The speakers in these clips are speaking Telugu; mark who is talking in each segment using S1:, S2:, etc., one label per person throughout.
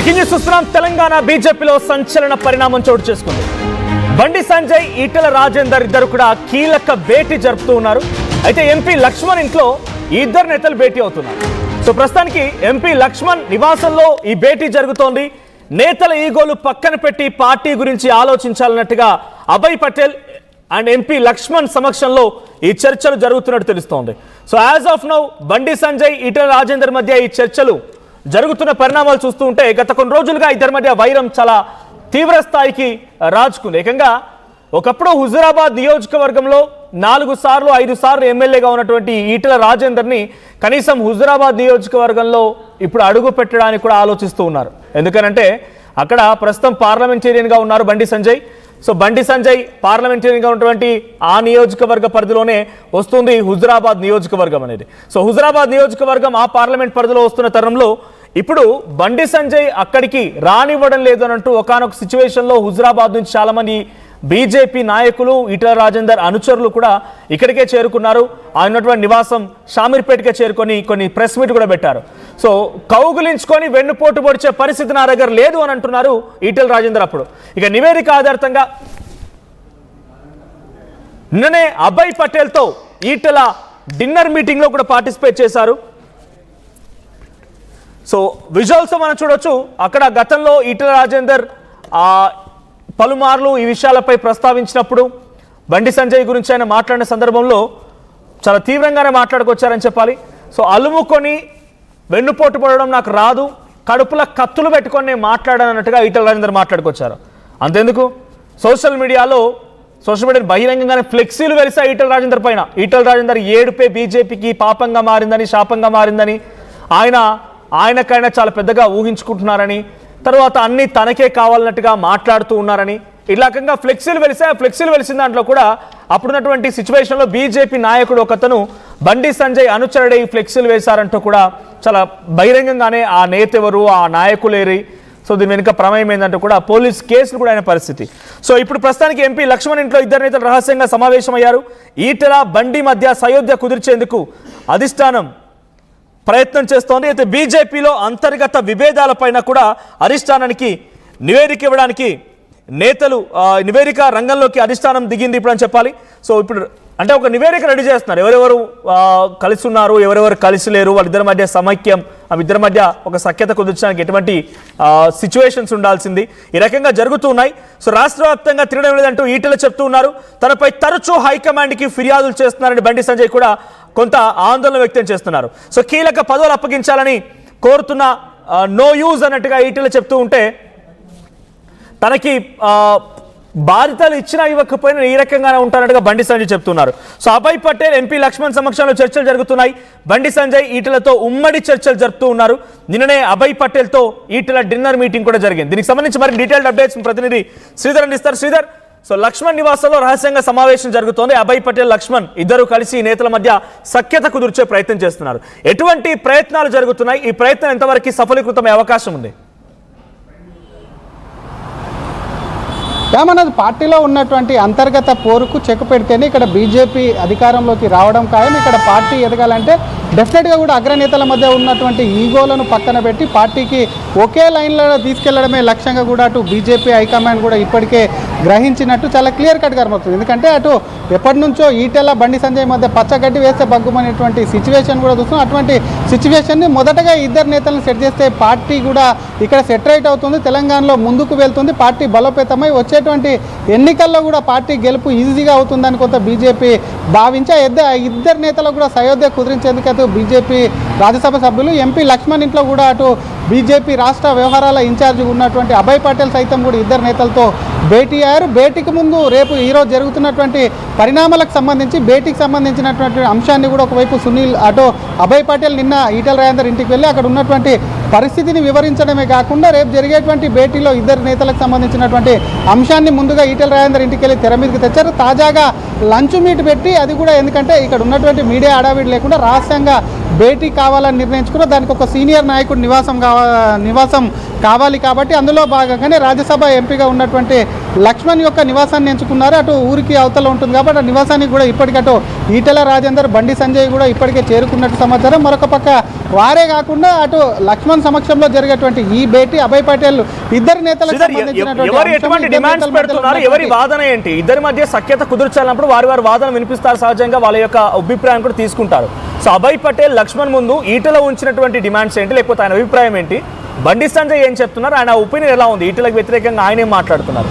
S1: బ్రేకింగ్ న్యూస్ చూస్తున్నాం. తెలంగాణ బీజేపీలో సంచలన పరిణామం చోటు చేసుకుంది. బండి సంజయ్, ఈటెల రాజేందర్ ఇద్దరు కూడా కీలక భేటీ జరుపుతూ ఉన్నారు. అయితే ఎంపీ లక్ష్మణ్ ఇంట్లో ఈ ఇద్దరు నేతలు భేటీ అవుతున్నారు. సో ప్రస్తుతానికి ఎంపీ లక్ష్మణ్ నివాసంలో ఈ భేటీ జరుగుతోంది. నేతల ఈగోలు పక్కన పెట్టి పార్టీ గురించి ఆలోచించాలన్నట్టుగా అభయ్ పటేల్ అండ్ ఎంపీ లక్ష్మణ్ సమక్షంలో ఈ చర్చలు జరుగుతున్నట్టు తెలుస్తోంది. So as of now Bandi Sanjay, Etela Rajender మధ్య ఈ చర్చలు జరుగుతున్న పరిణామాలు చూస్తూ ఉంటే గత కొన్ని రోజులుగా ఇద్దరి మధ్య వైరం చాలా తీవ్ర స్థాయికి రాజుకుంది. ఏకంగా ఒకప్పుడు హుజూరాబాద్ నియోజకవర్గంలో 4 సార్లు 5 సార్లు ఎమ్మెల్యేగా ఉన్నటువంటి ఈటెల రాజేందర్ని కనీసం హుజూరాబాద్ నియోజకవర్గంలో ఇప్పుడు అడుగు పెట్టడానికి కూడా ఆలోచిస్తూ ఉన్నారు. ఎందుకనంటే అక్కడ ప్రస్తుతం పార్లమెంటేరియన్గా ఉన్నారు బండి సంజయ్. సో బండి సంజయ్ పార్లమెంటరీగా ఉన్నటువంటి ఆ నియోజకవర్గ పరిధిలోనే వస్తుంది హుజూరాబాద్ నియోజకవర్గం అనేది. సో హుజూరాబాద్ నియోజకవర్గం ఆ పార్లమెంట్ పరిధిలో వస్తున్న తరుణంలో ఇప్పుడు బండి సంజయ్ అక్కడికి రానివ్వడం లేదు అని అంటూ ఒకానొక సిచ్యువేషన్లో హుజూరాబాద్ నుంచి చాలా మంది బీజేపీ నాయకులు, ఈటెల రాజేందర్ అనుచరులు కూడా ఇక్కడికే చేరుకున్నారు. ఉన్నటువంటి నివాసం షామీర్పేటకే చేరుకొని కొన్ని ప్రెస్ మీట్ కూడా పెట్టారు. సో కౌగులించుకొని వెన్నుపోటు పొడిచే పరిస్థితి నా దగ్గర లేదు అని అంటున్నారు ఈటెల రాజేందర్. అప్పుడు ఇక నివేదిక ఆధారితంగా నిన్ననే అభయ్ పటేల్తో ఈటెల డిన్నర్ మీటింగ్లో కూడా పార్టిసిపేట్ చేశారు. సో విజువల్స్ మనం చూడొచ్చు. అక్కడ గతంలో ఈటెల రాజేందర్ పలుమార్లు ఈ విషయాలపై ప్రస్తావించినప్పుడు బండి సంజయ్ గురించి ఆయన మాట్లాడిన సందర్భంలో చాలా తీవ్రంగానే మాట్లాడుకొచ్చారని చెప్పాలి. సో అలుముకొని వెన్నుపోటు పడడం నాకు రాదు, కడుపుల కత్తులు పెట్టుకొని నేను మాట్లాడానన్నట్టుగా ఈటెల రాజేందర్ మాట్లాడుకొచ్చారు. అంతెందుకు సోషల్ మీడియాలో బహిరంగంగానే ఫ్లెక్సీలు వెలిసా ఈటెల రాజేందర్ పైన. ఈటెల రాజేందర్ ఏడుపే బీజేపీకి పాపంగా మారిందని, శాపంగా మారిందని, ఆయనకైనా చాలా పెద్దగా ఊహించుకుంటున్నారని, తర్వాత అన్ని తనకే కావాలన్నట్టుగా మాట్లాడుతూ ఉన్నారని ఇలాకంగా ఫ్లెక్సీలు వెలిసిన దాంట్లో కూడా అప్పుడున్నటువంటి సిచ్యువేషన్లో బీజేపీ నాయకుడు ఒకతను బండి సంజయ్ అనుచరుడే ఈ ఫ్లెక్సీలు వేశారంటూ కూడా చాలా బహిరంగంగానే ఆ నేత ఎవరు, ఆ నాయకులేరి, సో దీని వెనుక ప్రమేయం ఏంటంటూ కూడా పోలీస్ కేసులు కూడా అయిన పరిస్థితి. సో ఇప్పుడు ప్రస్తుతానికి ఎంపీ లక్ష్మణ్ ఇంట్లో ఇద్దరు నేతలు రహస్యంగా సమావేశమయ్యారు. ఈటెల బండి మధ్య సయోధ్య కుదిర్చేందుకు అధిష్టానం ప్రయత్నం చేస్తోంది. అయితే బీజేపీలో అంతర్గత విభేదాలపైన కూడా అధిష్టానానికి నివేదిక ఇవ్వడానికి నేతలు నివేదిక రంగంలోకి అధిష్టానం దిగింది ఇప్పుడు అని చెప్పాలి. సో ఇప్పుడు అంటే ఒక నివేదిక రెడీ చేస్తున్నారు. ఎవరెవరు కలిసి ఉన్నారు, ఎవరెవరు కలిసి లేరు, వాళ్ళిద్దరి మధ్య సమైక్యం, ఇద్దరి మధ్య ఒక సఖ్యత కుదిర్చడానికి ఎటువంటి సిచ్యువేషన్స్ ఉండాల్సింది, ఈ రకంగా జరుగుతున్నాయి. సో రాష్ట్ర వ్యాప్తంగా తిరగడం లేదంటూ ఈటెల చెప్తూ ఉన్నారు. తనపై తరచూ హైకమాండ్కి ఫిర్యాదులు చేస్తున్నారని బండి సంజయ్ కూడా కొంత ఆందోళన వ్యక్తం చేస్తున్నారు. సో కీలక పదవులు అప్పగించాలని కోరుతున్న నో యూజ్ అన్నట్టుగా ఈటెల చెప్తూ ఉంటే తనకి బాధ్యతలు ఇచ్చినా ఇవ్వకపోయినా ఈ రకంగానే ఉంటారన్నట్టుగా బండి సంజయ్ చెప్తున్నారు. సో అభయ్ పటేల్, ఎంపీ లక్ష్మణ్ సమక్షంలో చర్చలు జరుగుతున్నాయి. బండి సంజయ్ ఈటెలతో ఉమ్మడి చర్చలు జరుపుతూ ఉన్నారు. నిన్ననే అభయ్ పటేల్తో ఈటెల డిన్నర్ మీటింగ్ కూడా జరిగింది. దీనికి సంబంధించి మరి డీటెయిల్డ్ అప్డేట్స్ ప్రతినిధి శ్రీధర్ అందిస్తారు. శ్రీధర్, సో లక్ష్మణ్ నివాసంలో రహస్యంగా సమావేశం జరుగుతోంది. అభయ్ పటేల్, లక్ష్మణ్ ఇద్దరు కలిసి నేతల మధ్య సఖ్యత కుదిర్చే ప్రయత్నం చేస్తున్నారు. ఎటువంటి ప్రయత్నాలు జరుగుతున్నాయి? ఈ ప్రయత్నం ఎంతవరకు సఫలీకృతమయ్యే అవకాశం ఉంది?
S2: ఏమన్నది పార్టీలో ఉన్నటువంటి అంతర్గత పోరుకు చెక్ పెడితేనే ఇక్కడ బీజేపీ అధికారంలోకి రావడం ఖాయం. ఇక్కడ పార్టీ ఎదగాలంటే డెఫినెట్గా కూడా అగ్రనేతల మధ్య ఉన్నటువంటి ఈగోలను పక్కన పెట్టి పార్టీకి ఒకే లైన్లో తీసుకెళ్లడమే లక్ష్యంగా కూడా అటు బీజేపీ హైకమాండ్ కూడా ఇప్పటికే గ్రహించినట్టు చాలా క్లియర్ కట్గా అర్థమవుతుంది. ఎందుకంటే అటు ఎప్పటి నుంచో ఈటెల బండి సంజయ్ మధ్య పచ్చగడ్డి వేస్తే బగ్గుమనేటువంటి సిచ్యువేషన్ కూడా చూస్తున్నాం. అటువంటి సిచ్యువేషన్ని మొదటగా ఇద్దరు నేతలను సెట్ చేస్తే పార్టీ కూడా ఇక్కడ సెట్ రైట్ అవుతుంది, తెలంగాణలో ముందుకు వెళ్తుంది, పార్టీ బలోపేతమై వచ్చేటువంటి ఎన్నికల్లో కూడా పార్టీ గెలుపు ఈజీగా అవుతుందని కొంత బీజేపీ భావించి ఇద్దరు నేతలకు కూడా సయోధ్య కుదిరించేందుకు బీజేపీ రాజ్యసభ సభ్యులు ఎంపీ లక్ష్మణ్ ఇంట్లో కూడా అటు బీజేపీ రాష్ట్ర వ్యవహారాల ఇన్ఛార్జ్ ఉన్నటువంటి అభయ్ పటేల్ సైతం కూడా ఇద్దరు నేతలతో భేటీ అయ్యారు. భేటీకి ముందు రేపు ఈరోజు జరుగుతున్నటువంటి పరిణామాలకు సంబంధించి భేటీకి సంబంధించినటువంటి అంశాన్ని కూడా ఒకవైపు సునీల్ అటు అభయ్ పటేల్ నిన్న ఈటెల రాజేందర్ ఇంటికి వెళ్ళి అక్కడ ఉన్నటువంటి పరిస్థితిని వివరించడమే కాకుండా రేపు జరిగేటువంటి భేటీలో ఇద్దరు నేతలకు సంబంధించినటువంటి అంశాన్ని ముందుగా ఈటెల రాజేందర్ ఇంటికి వెళ్ళి తెర మీదకి తెచ్చారు. తాజాగా లంచ్ మీట్ పెట్టి అది కూడా ఎందుకంటే ఇక్కడ ఉన్నటువంటి మీడియా హడావిడి లేకుండా రహస్యంగా భేటీ కావాలని నిర్ణయించుకున్నారు. దానికి ఒక సీనియర్ నాయకుడు నివాసం కావాలి కాబట్టి అందులో భాగంగానే రాజ్యసభ ఎంపీగా ఉన్నటువంటి లక్ష్మణ్ యొక్క నివాసాన్ని ఎంచుకున్నారు. అటు ఊరికి అవతల ఉంటుంది కాబట్టి ఆ నివాసానికి కూడా ఇప్పటికటు ఈటెల రాజేందర్, బండి సంజయ్ కూడా ఇప్పటికే చేరుకున్నట్టు సమాచారం. మరొక పక్క వారే కాకుండా అటు లక్ష్మణ్ సమక్షంలో జరిగేటువంటి ఈ భేటీ అభయ్ పటేల్ ఇద్దరు నేతలకు
S1: ఎవరి వాదన ఏంటి, ఇద్దరి మధ్య సఖ్యత కుదుర్చాలన్నప్పుడు వారి వాదన వినిపిస్తారు, సహజంగా వాళ్ళ యొక్క అభిప్రాయం కూడా తీసుకుంటారు. సో అభయ్ పటేల్ లక్ష్మణ్ ముందు ఈటెల ఉంచినటువంటి డిమాండ్స్ ఏంటి, లేకపోతే ఆయన అభిప్రాయం ఏంటి, బండి సంజయ్ ఏం చెప్తున్నారు, ఆయన ఒపీనియన్ ఎలా ఉంది, ఈటెలకు వ్యతిరేకంగా ఆయన ఏం మాట్లాడుతున్నారు?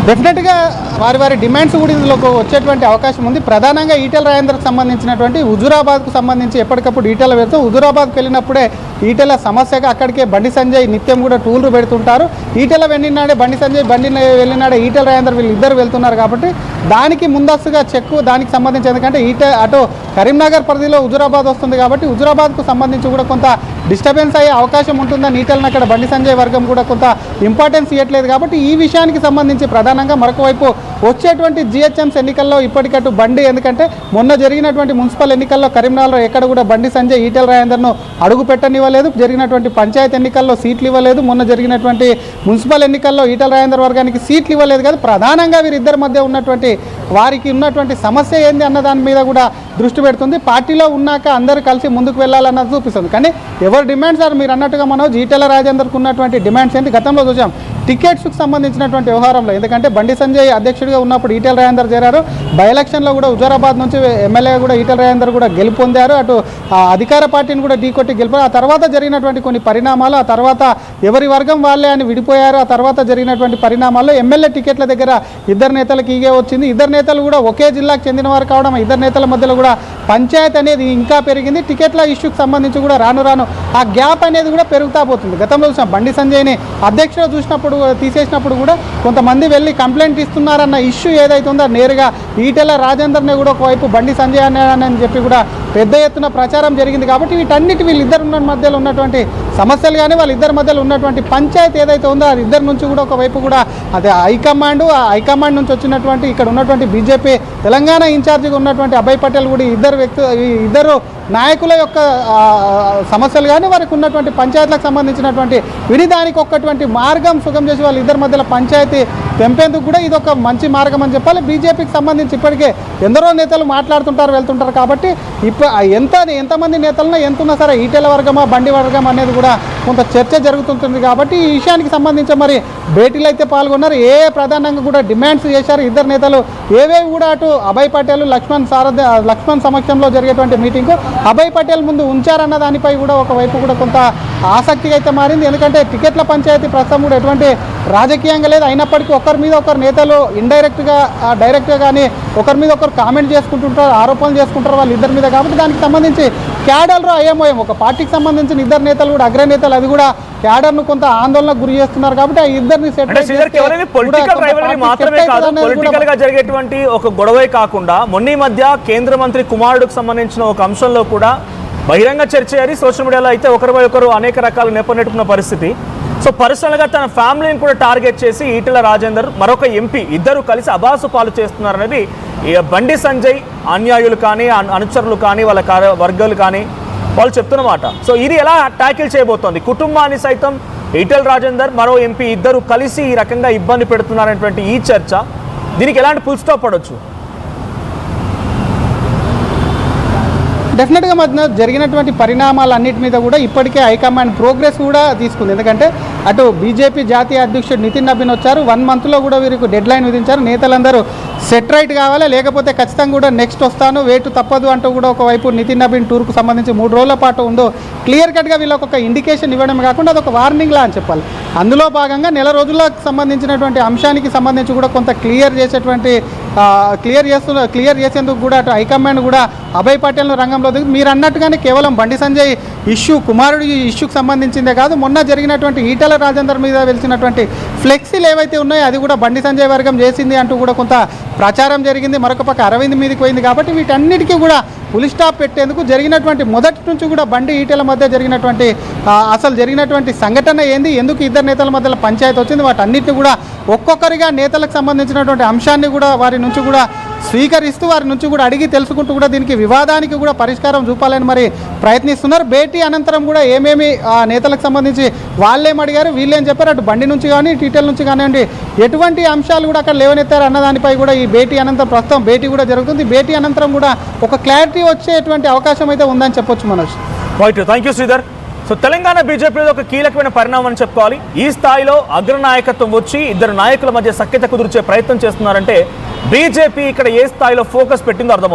S2: డెఫినెట్గా వారి డిమాండ్స్ కూడా ఇందులోకి వచ్చేటువంటి అవకాశం ఉంది. ప్రధానంగా ఈటెల రాజేందర్కి సంబంధించినటువంటి హుజూరాబాద్కు సంబంధించి ఎప్పటికప్పుడు ఈటెల వెళ్తూ హుజూరాబాద్కి వెళ్ళినప్పుడే ఈటెల సమస్యగా అక్కడికే బండి సంజయ్ నిత్యం కూడా టూర్లు పెడుతుంటారు. ఈటెల వెళ్ళినాడే బండి సంజయ్, బండి వెళ్ళినాడే ఈటెల రాజేందర్, వీళ్ళు ఇద్దరు వెళ్తున్నారు కాబట్టి దానికి ముందస్తుగా చెక్కు దానికి సంబంధించి, ఎందుకంటే అటు కరీంనగర్ పరిధిలో హుజూరాబాద్ వస్తుంది కాబట్టి హుజూరాబాద్కు సంబంధించి కూడా కొంత డిస్టర్బెన్స్ అయ్యే అవకాశం ఉంటుందని ఈటెలను అక్కడ బండి సంజయ్ వర్గం కూడా కొంత ఇంపార్టెన్స్ ఇవ్వట్లేదు. కాబట్టి ఈ విషయానికి సంబంధించి ప్రధానంగా మరొక వైపు వచ్చేటువంటి జిహెచ్ఎంసీ ఎన్నికల్లో ఇప్పటికట్టు బండి, ఎందుకంటే మొన్న జరిగినటువంటి మున్సిపల్ ఎన్నికల్లో కరీంనగర్లో ఎక్కడ కూడా బండి సంజయ్ ఈటెల రాజేందర్ను అడుగు పెట్టనివ్వలేదు. జరిగినటువంటి పంచాయతీ ఎన్నికల్లో సీట్లు ఇవ్వలేదు. మొన్న జరిగినటువంటి మున్సిపల్ ఎన్నికల్లో ఈటెల రాజేందర్ వర్గానికి సీట్లు ఇవ్వలేదు కాదు. ప్రధానంగా వీరిద్దరి మధ్య ఉన్నటువంటి వారికి ఉన్నటువంటి సమస్య ఏంది అన్న దాని మీద కూడా దృష్టి పెడుతుంది. పార్టీలో ఉన్నాక అందరూ కలిసి ముందుకు వెళ్ళాలన్నది చూపిస్తుంది. కానీ ఎవరు డిమాండ్స్ ఆర్ మీరు అన్నట్టుగా మనోజ్, ఈటెల రాజేందర్కు ఉన్నటువంటి డిమాండ్స్ ఏంటి, గతంలో చూసాం టికెట్స్కి సంబంధించినటువంటి వ్యవహారంలో. ఎందుకంటే బండి సంజయ్ అధ్యక్షుడిగా ఉన్నప్పుడు ఈటెల రాజేందర్ చేరారు. బై ఎలక్షన్లో కూడా హుజూరాబాద్ నుంచి ఎమ్మెల్యే కూడా ఈటెల రాజేందర్ కూడా గెలుపొందారు. అటు అధికార పార్టీని కూడా ఢీకొట్టి గెలిపారు. ఆ తర్వాత జరిగినటువంటి కొన్ని పరిణామాలు, ఆ తర్వాత ఎవరి వర్గం వాళ్ళే అని విడిపోయారు. ఆ తర్వాత జరిగినటువంటి పరిణామాల్లో ఎమ్మెల్యే టికెట్ల దగ్గర ఇద్దరు నేతలకు ఈగే వచ్చింది. ఇద్దరు నేతలు కూడా ఒకే జిల్లాకు చెందిన వారు కావడం, ఇద్దరు నేతల మధ్యలో కూడా పంచాయతీ అనేది ఇంకా పెరిగింది. టికెట్ల ఇష్యూకి సంబంధించి కూడా రాను ఆ గ్యాప్ అనేది కూడా పెరుగుతా పోతుంది. గతంలో చూసాం బండి సంజయ్ని అధ్యక్షుడు చూసినప్పుడు తీసేసినప్పుడు కూడా కొంతమంది వెళ్ళి కంప్లైంట్ ఇస్తున్నారన్న ఇష్యూ ఏదైతే ఉందో నేరుగా ఈటెల రాజేందర్ని కూడా ఒకవైపు బండి సంజయ్ అని చెప్పి కూడా పెద్ద ఎత్తున ప్రచారం జరిగింది. కాబట్టి వీటన్నిటి వీళ్ళిద్దరు మధ్యలో ఉన్నటువంటి సమస్యలు కానీ వాళ్ళిద్దరి మధ్యలో ఉన్నటువంటి పంచాయతీ ఏదైతే ఉందో అది ఇద్దరి నుంచి కూడా ఒకవైపు కూడా అదే హైకమాండ్, ఆ హైకమాండ్ నుంచి వచ్చినటువంటి ఇక్కడ ఉన్నటువంటి బీజేపీ తెలంగాణ ఇన్ఛార్జిగా ఉన్నటువంటి అభయ్ పటేల్ కూడా ఇద్దరు నాయకుల యొక్క సమస్యలు కానీ వారికి ఉన్నటువంటి పంచాయతీలకు సంబంధించినటువంటి వినిదానికి ఒక్కటువంటి మార్గం సుగం చేసి వాళ్ళిద్దరి మధ్యలో పంచాయతీ తెంపేందుకు కూడా ఇది ఒక మంచి మార్గం అని చెప్పాలి. బీజేపీకి సంబంధించి ఇప్పటికే ఎందరో నేతలు మాట్లాడుతుంటారు, వెళ్తుంటారు. కాబట్టి ఎంతమంది నేతలను ఎంతున్నా సరే ఈటెల వర్గమా బండి వర్గం అనేది కూడా కొంత చర్చ జరుగుతుంటుంది. కాబట్టి ఈ విషయానికి సంబంధించి మరి భేటీలు అయితే పాల్గొన్నారు. ప్రధానంగా కూడా డిమాండ్స్ చేశారు ఇద్దరు నేతలు. ఏవేవి కూడా అటు అభయ్ పటేల్, లక్ష్మణ్ సమక్షంలో జరిగేటువంటి మీటింగ్కు అభయ్ పటేల్ ముందు ఉంచారన్న దానిపై కూడా ఒకవైపు కూడా కొంత ఆసక్తిగా అయితే మారింది. ఎందుకంటే టికెట్ల పంచాయతీ ప్రస్తుతం కూడా ఎటువంటి రాజకీయంగా లేదు. అయినప్పటికీ ఒకరి మీద ఒకరు నేతలు ఇండైరెక్ట్గా డైరెక్ట్గా కానీ ఒకరి మీద ఒకరు కామెంట్ చేసుకుంటుంటారు, ఆరోపణలు చేసుకుంటారు వాళ్ళిద్దరి మీద. కాబట్టి దానికి సంబంధించి క్యాడర్లో అయ్యేమోయం ఒక పార్టీకి సంబంధించిన ఇద్దరు నేతలు కూడా అగ్రనేతలు అది కూడా క్యాడర్ను కొంత ఆందోళనకు గురి చేస్తున్నారు. కాబట్టి ఆ ఇద్దరిని
S1: పొలిటికల్ గా జరిగేటువంటి ఒక గొడవే కాకుండా మొన్న మధ్య కేంద్ర మంత్రి కుమారుడికి సంబంధించిన ఒక అంశంలో కూడా బహిరంగ చర్చ అని సోషల్ మీడియాలో అయితే ఒకరిపై ఒకరు అనేక రకాల నెట్టుకున్న పరిస్థితి. సో పర్సనల్గా తన ఫ్యామిలీని కూడా టార్గెట్ చేసి ఈటెల రాజేందర్, మరొక ఎంపీ ఇద్దరు కలిసి అబాసు పాలు చేస్తున్నారనేది బండి సంజయ్ అన్యాయులు కానీ అనుచరులు కానీ వాళ్ళ వర్గాలు కానీ వాళ్ళు చెప్తున్నమాట. సో ఇది ఎలా ట్యాకిల్ చేయబోతోంది, కుటుంబాన్ని సైతం ఈటెల రాజేందర్ మరో ఎంపీ ఇద్దరు కలిసి ఈ రకంగా ఇబ్బంది పెడుతున్నారనేటువంటి ఈ చర్చ, దీనికి ఎలాంటి ఫుల్ స్టాప్ పడవచ్చు?
S2: డెఫినెట్గా మధ్య జరిగినటువంటి పరిణామాలన్నిటి మీద కూడా ఇప్పటికే హైకమాండ్ ప్రోగ్రెస్ కూడా తీసుకుంది. ఎందుకంటే అటు బీజేపీ జాతీయ అధ్యక్షుడు నితిన్ నబీన్ వచ్చారు. 1 మంత్లో కూడా వీరికి డెడ్ లైన్ విధించారు. నేతలందరూ సెట్ రైట్ కావాలి, లేకపోతే ఖచ్చితంగా కూడా నెక్స్ట్ వస్తాను, వేటు తప్పదు అంటూ కూడా ఒకవైపు నితిన్ నబీన్ టూర్కు సంబంధించి 3 రోజుల పాటు ఉందో క్లియర్ కట్గా వీళ్ళకి ఒక ఇండికేషన్ ఇవ్వడం కాకుండా అదొక వార్నింగ్లా అని చెప్పాలి. అందులో భాగంగా నెల రోజులకు సంబంధించినటువంటి అంశానికి సంబంధించి కూడా కొంత క్లియర్ చేసేందుకు కూడా అటు హైకమాండ్ కూడా అభయ్ పటేల్ను రంగంలో దిగి మీరు అన్నట్టుగానే కేవలం బండి సంజయ్ ఇష్యూ, కుమారుడి ఇష్యూకి సంబంధించిందే కాదు, మొన్న జరిగినటువంటి ఈటెల రాజేందర్ మీద వెలిసినటువంటి ఫ్లెక్సీలు ఏవైతే ఉన్నాయో అది కూడా బండి సంజయ్ వర్గం చేసింది అంటూ కూడా కొంత ప్రచారం జరిగింది. మరొక పక్క అరవింద్ మీదకి పోయింది. కాబట్టి వీటన్నిటికీ కూడా ఫుల్ స్టాప్ పెట్టేందుకు జరిగినటువంటి మొదటి నుంచి కూడా బండి ఈటెల మధ్య జరిగినటువంటి సంఘటన ఏంది, ఎందుకు ఇద్దరు నేతల మధ్యలో పంచాయతీ వచ్చింది, వాటన్నిటిని కూడా ఒక్కొక్కరిగా నేతలకు సంబంధించినటువంటి అంశాన్ని కూడా వారి నుంచి కూడా స్వీకరిస్తూ వారి నుంచి కూడా అడిగి తెలుసుకుంటూ కూడా దీనికి వివాదానికి కూడా పరిష్కారం చూపాలని మరి ప్రయత్నిస్తున్నారు. భేటీ అనంతరం కూడా ఏమేమి నేతలకు సంబంధించి వాళ్ళేం అడిగారు, వీళ్ళేం చెప్పారు, అటు బండి నుంచి కానీ టీటెల్ నుంచి కానివ్వండి ఎటువంటి అంశాలు కూడా అక్కడ లేవనెత్తారు అన్న దానిపై కూడా ఈ భేటీ అనంతరం ప్రస్తుతం భేటీ కూడా జరుగుతుంది. భేటీ అనంతరం కూడా ఒక క్లారిటీ వచ్చేటువంటి అవకాశం అయితే ఉందని చెప్పొచ్చు Manoj.
S1: Right, thank you Sridhar. So Telangana బీజేపీలో ఒక కీలకమైన పరిణామం అని చెప్పుకోవాలి. ఈ స్థాయిలో అగ్రనాయకత్వం వచ్చి ఇద్దరు నాయకుల మధ్య సఖ్యత కుదిర్చే ప్రయత్నం చేస్తున్నారంటే బీజేపీ ఇక్కడ ఏ స్థాయిలో ఫోకస్ పెట్టిందో అర్థమవుతుంది.